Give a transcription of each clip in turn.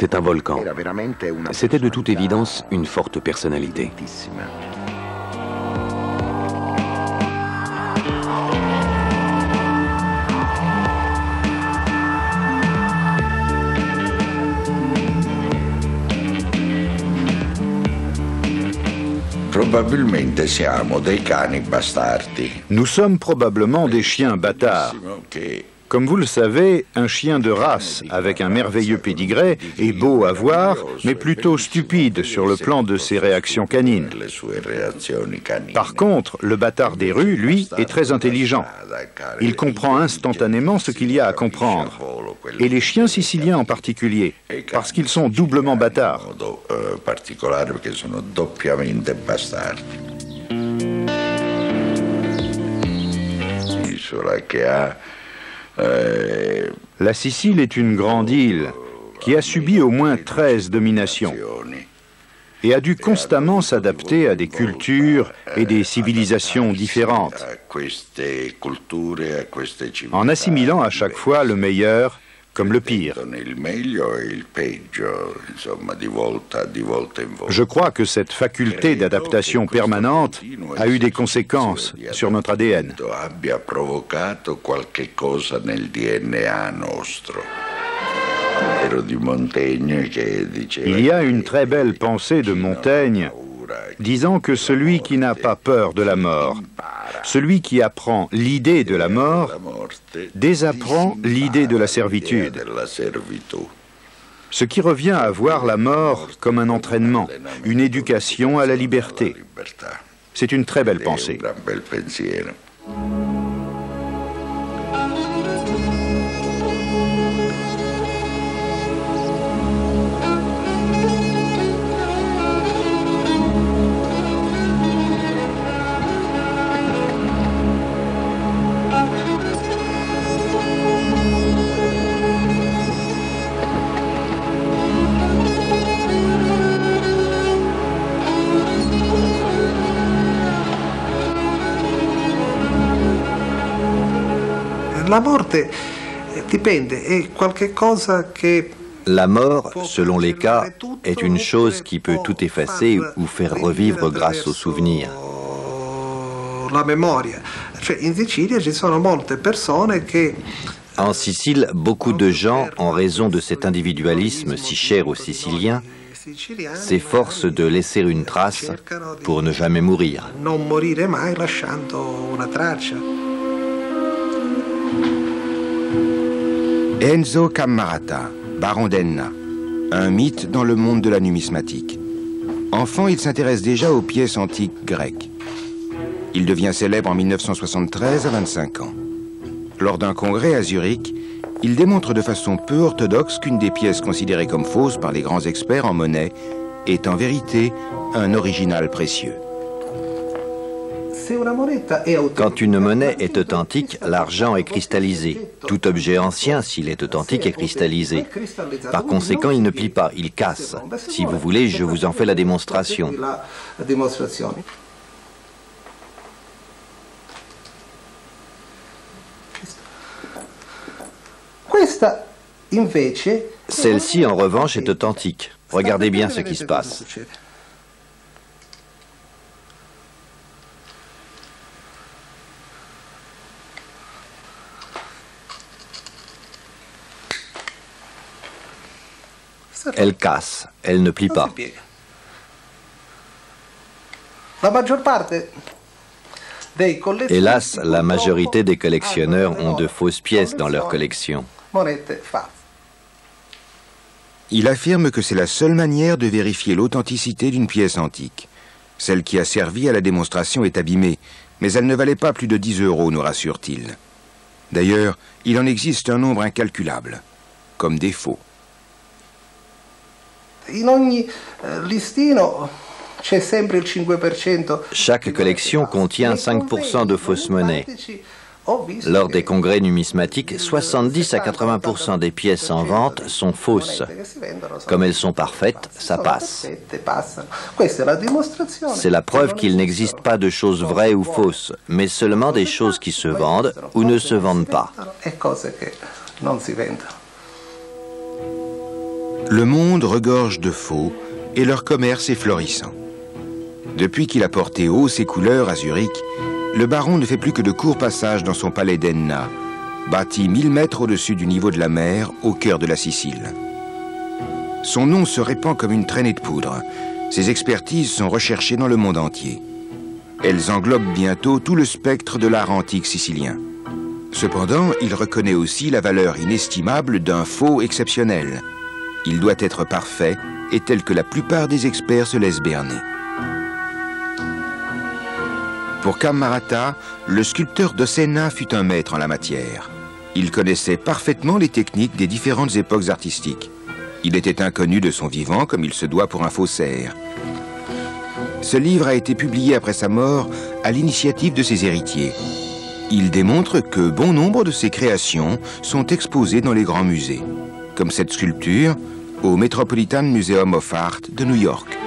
C'était un volcan. C'était de toute évidence une forte personnalité. Nous sommes probablement des chiens bâtards. Comme vous le savez, un chien de race avec un merveilleux pédigré est beau à voir, mais plutôt stupide sur le plan de ses réactions canines. Par contre, le bâtard des rues, lui, est très intelligent. Il comprend instantanément ce qu'il y a à comprendre. Et les chiens siciliens en particulier, parce qu'ils sont doublement bâtards. La Sicile est une grande île qui a subi au moins 13 dominations et a dû constamment s'adapter à des cultures et des civilisations différentes, en assimilant à chaque fois le meilleur comme le pire. Je crois que cette faculté d'adaptation permanente a eu des conséquences sur notre ADN. Il y a une très belle pensée de Montaigne disant que celui qui n'a pas peur de la mort, celui qui apprend l'idée de la mort, désapprend l'idée de la servitude. Ce qui revient à voir la mort comme un entraînement, une éducation à la liberté. C'est une très belle pensée. La mort, selon les cas, est une chose qui peut tout effacer ou faire revivre grâce au souvenir. En Sicile, beaucoup de gens, en raison de cet individualisme si cher aux Siciliens, s'efforcent de laisser une trace pour ne jamais mourir. Enzo Cammarata, baron d'Enna, un mythe dans le monde de la numismatique. Enfant, il s'intéresse déjà aux pièces antiques grecques. Il devient célèbre en 1973 à 25 ans. Lors d'un congrès à Zurich, il démontre de façon peu orthodoxe qu'une des pièces considérées comme fausses par les grands experts en monnaie est en vérité un original précieux. Quand une monnaie est authentique, l'argent est cristallisé. Tout objet ancien, s'il est authentique, est cristallisé. Par conséquent, il ne plie pas, il casse. Si vous voulez, je vous en fais la démonstration. Celle-ci, en revanche, est authentique. Regardez bien ce qui se passe. Elle casse, elle ne plie pas. Hélas, la majorité des collectionneurs ont de fausses pièces dans leur collection. Il affirme que c'est la seule manière de vérifier l'authenticité d'une pièce antique. Celle qui a servi à la démonstration est abîmée, mais elle ne valait pas plus de 10 €, nous rassure-t-il. D'ailleurs, il en existe un nombre incalculable, comme des faux. Chaque collection contient 5% de fausses monnaies. Lors des congrès numismatiques, 70 à 80% des pièces en vente sont fausses. Comme elles sont parfaites, ça passe. C'est la preuve qu'il n'existe pas de choses vraies ou fausses, mais seulement des choses qui se vendent ou ne se vendent pas. Le monde regorge de faux et leur commerce est florissant. Depuis qu'il a porté haut ses couleurs à Zurich, le baron ne fait plus que de courts passages dans son palais d'Enna, bâti 1000 mètres au-dessus du niveau de la mer, au cœur de la Sicile. Son nom se répand comme une traînée de poudre. Ses expertises sont recherchées dans le monde entier. Elles englobent bientôt tout le spectre de l'art antique sicilien. Cependant, il reconnaît aussi la valeur inestimable d'un faux exceptionnel. Il doit être parfait et tel que la plupart des experts se laissent berner. Pour Cammarata, le sculpteur d'Ossena fut un maître en la matière. Il connaissait parfaitement les techniques des différentes époques artistiques. Il était inconnu de son vivant comme il se doit pour un faussaire. Ce livre a été publié après sa mort à l'initiative de ses héritiers. Il démontre que bon nombre de ses créations sont exposées dans les grands musées, comme cette sculpture au Metropolitan Museum of Art de New York.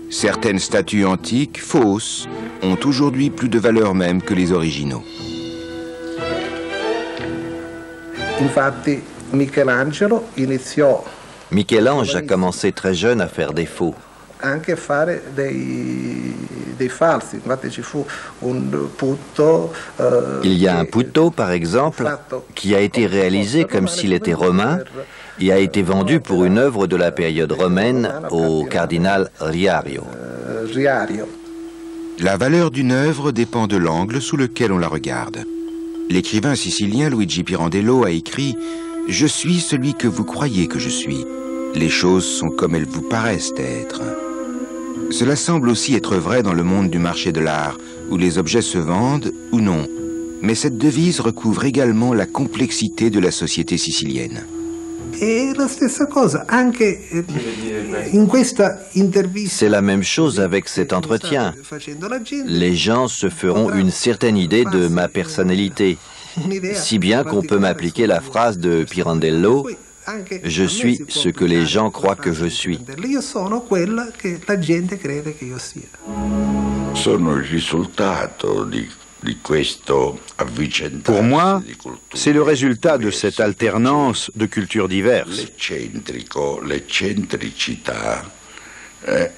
Certaines statues antiques, fausses, ont aujourd'hui plus de valeur même que les originaux. Infatti, Michel-Ange a commencé très jeune à faire des faux. Anche fare dei falsi. Infatti ci fu un putto, Il y a un puto, par exemple, qui a été réalisé comme s'il était romain et a été vendu pour une œuvre de la période romaine au cardinal Riario. La valeur d'une œuvre dépend de l'angle sous lequel on la regarde. L'écrivain sicilien Luigi Pirandello a écrit « Je suis celui que vous croyez que je suis. Les choses sont comme elles vous paraissent être. » Cela semble aussi être vrai dans le monde du marché de l'art, où les objets se vendent ou non. Mais cette devise recouvre également la complexité de la société sicilienne. C'est la même chose avec cet entretien. Les gens se feront une certaine idée de ma personnalité, si bien qu'on peut m'appliquer la phrase de Pirandello « Je suis ce que les gens croient que je suis ». Pour moi, c'est le résultat de cette alternance de cultures diverses.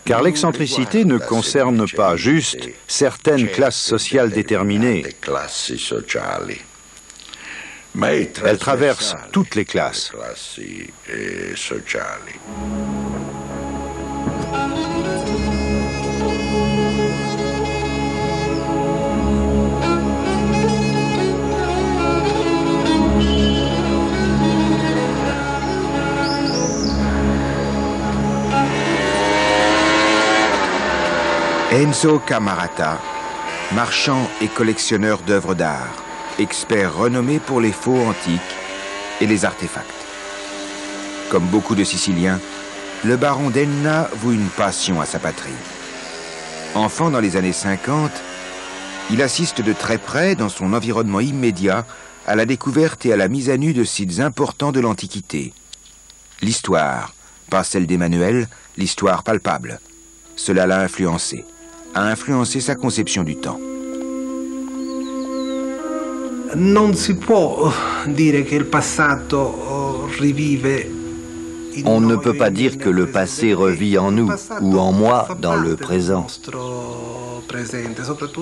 Car l'excentricité ne concerne pas juste certaines classes sociales déterminées. Elle traverse toutes les classes. Enzo Cammarata, marchand et collectionneur d'œuvres d'art, expert renommé pour les faux antiques et les artefacts. Comme beaucoup de Siciliens, le baron d'Enna voue une passion à sa patrie. Enfant dans les années 50, il assiste de très près, dans son environnement immédiat, à la découverte et à la mise à nu de sites importants de l'Antiquité. L'histoire, pas celle d'Emmanuel, l'histoire palpable. Cela l'a influencé, a influencé sa conception du temps. Non si può dire che il passato rivive. On ne peut pas dire que le passé revit en nous ou en moi dans le présent.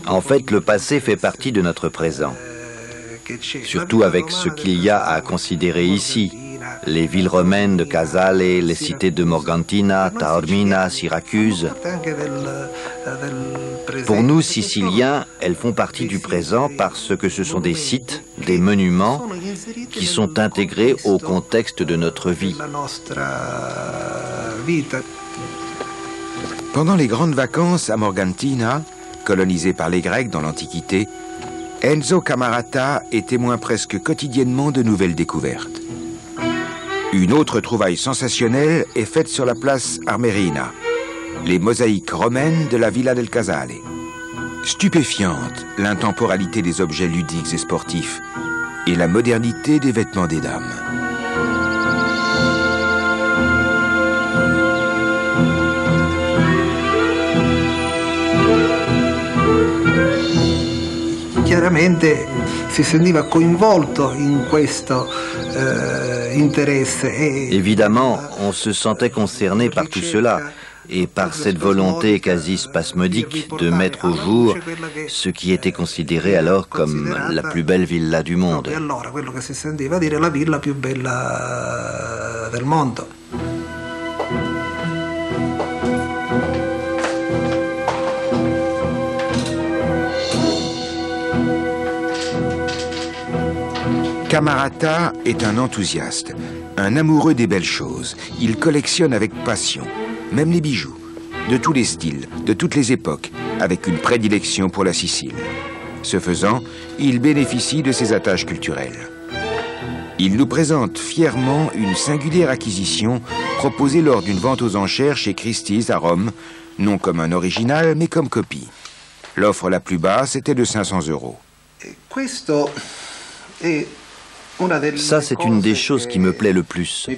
En fait, le passé fait partie de notre présent, surtout avec ce qu'il y a à considérer ici. Les villes romaines de Casale, les cités de Morgantina, Taormina, Syracuse. Pour nous, Siciliens, elles font partie du présent parce que ce sont des sites, des monuments qui sont intégrés au contexte de notre vie. Pendant les grandes vacances à Morgantina, colonisée par les Grecs dans l'Antiquité, Enzo Cammarata est témoin presque quotidiennement de nouvelles découvertes. Une autre trouvaille sensationnelle est faite sur la place Armerina, les mosaïques romaines de la Villa del Casale. Stupéfiante, l'intemporalité des objets ludiques et sportifs et la modernité des vêtements des dames. Chiaramente si sentiva coinvolto in questo Évidemment, on se sentait concerné par tout cela et par cette volonté quasi spasmodique de mettre au jour ce qui était considéré alors comme la plus belle villa du monde. Camarata est un enthousiaste, un amoureux des belles choses. Il collectionne avec passion, même les bijoux, de tous les styles, de toutes les époques, avec une prédilection pour la Sicile. Ce faisant, il bénéficie de ses attaches culturelles. Il nous présente fièrement une singulière acquisition proposée lors d'une vente aux enchères chez Christie's à Rome, non comme un original, mais comme copie. L'offre la plus basse était de 500 €. Ça, c'est une des choses qui me plaît le plus.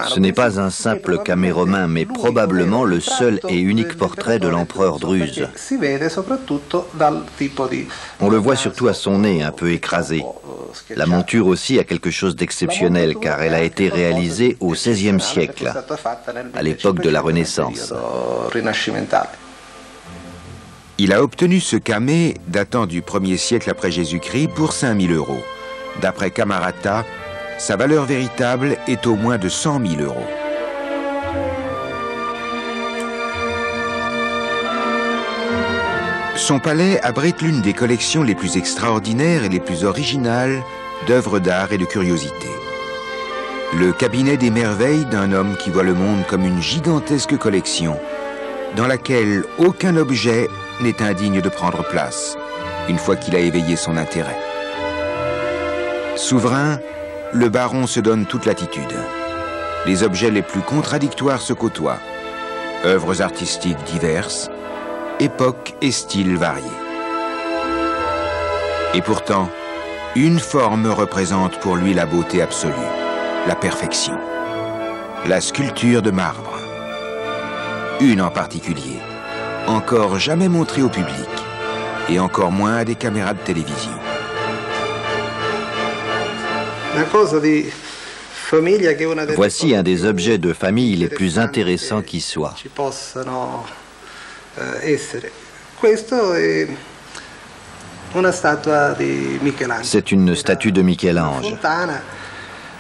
Ce n'est pas un simple camée romain, mais probablement le seul et unique portrait de l'empereur Druze. On le voit surtout à son nez, un peu écrasé. La monture aussi a quelque chose d'exceptionnel, car elle a été réalisée au XVIe siècle, à l'époque de la Renaissance. Il a obtenu ce camée datant du 1er siècle après Jésus-Christ pour 5 000 €. D'après Camarata, sa valeur véritable est au moins de 100 000 €. Son palais abrite l'une des collections les plus extraordinaires et les plus originales d'œuvres d'art et de curiosités. Le cabinet des merveilles d'un homme qui voit le monde comme une gigantesque collection dans laquelle aucun objet n'est indigne de prendre place, une fois qu'il a éveillé son intérêt. Souverain, le baron se donne toute latitude. Les objets les plus contradictoires se côtoient. Œuvres artistiques diverses, époques et styles variés. Et pourtant, une forme représente pour lui la beauté absolue, la perfection. La sculpture de marbre. Une en particulier, encore jamais montrée au public, et encore moins à des caméras de télévision. Voici un des objets de famille les plus intéressants qui soient. C'est une statue de Michel-Ange.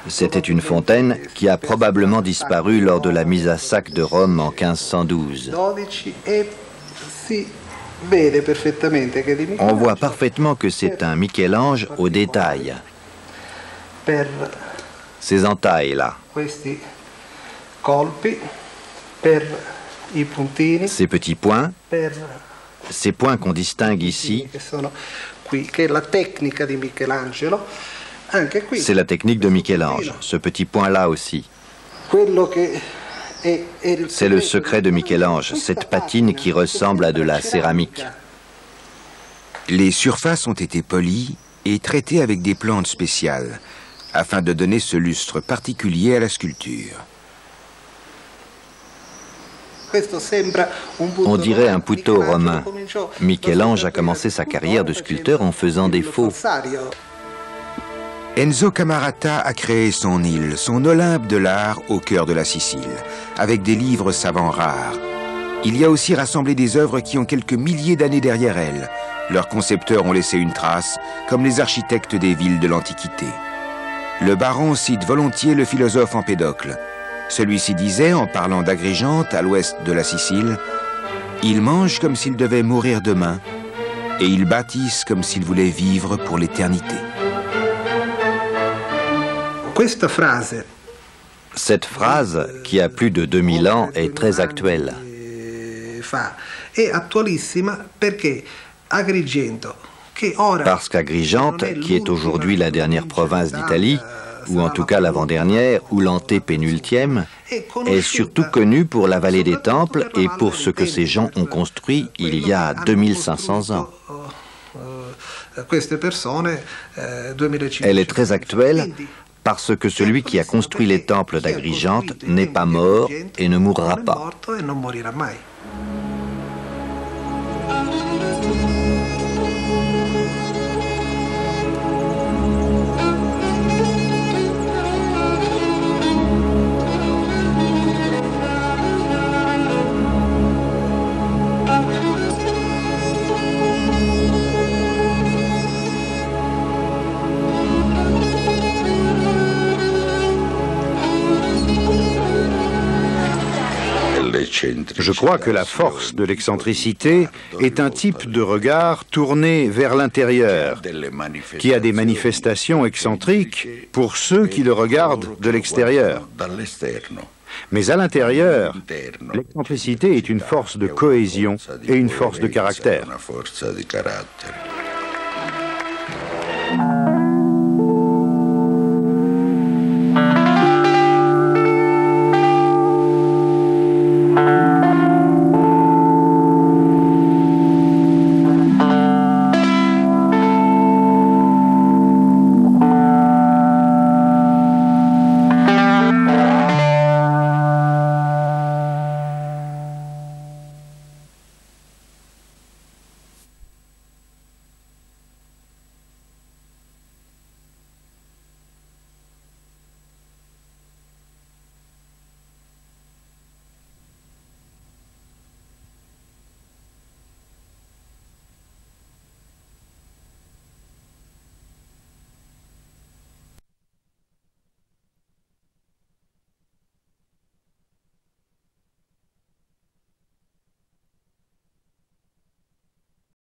C'était une fontaine qui a probablement disparu lors de la mise à sac de Rome en 1512. On voit parfaitement que c'est un Michel-Ange au détail. Ces entailles-là. Ces petits points. Ces points qu'on distingue ici. C'est la technique de Michel-Ange, ce petit point-là aussi. C'est le secret de Michel-Ange, cette patine qui ressemble à de la céramique. Les surfaces ont été polies et traitées avec des plantes spéciales, afin de donner ce lustre particulier à la sculpture. On dirait un puteau romain. Michel-Ange a commencé sa carrière de sculpteur en faisant des faux. Enzo Camarata a créé son île, son Olympe de l'art au cœur de la Sicile, avec des livres savants rares. Il y a aussi rassemblé des œuvres qui ont quelques milliers d'années derrière elles. Leurs concepteurs ont laissé une trace, comme les architectes des villes de l'Antiquité. Le baron cite volontiers le philosophe Empédocle. Celui-ci disait, en parlant d'Agrigente, à l'ouest de la Sicile, « Ils mangent comme s'ils devaient mourir demain, et ils bâtissent comme s'ils voulaient vivre pour l'éternité. » Cette phrase, qui a plus de 2000 ans, est très actuelle. Parce qu'Agrigente, qui est aujourd'hui la dernière province d'Italie, ou en tout cas l'avant-dernière, ou l'antépénultième, est surtout connue pour la vallée des Temples et pour ce que ces gens ont construit il y a 2500 ans. Elle est très actuelle parce que celui qui a construit les temples d'Agrigente n'est pas mort et ne mourra pas. Je crois que la force de l'excentricité est un type de regard tourné vers l'intérieur, qui a des manifestations excentriques pour ceux qui le regardent de l'extérieur. Mais à l'intérieur, l'excentricité est une force de cohésion et une force de caractère.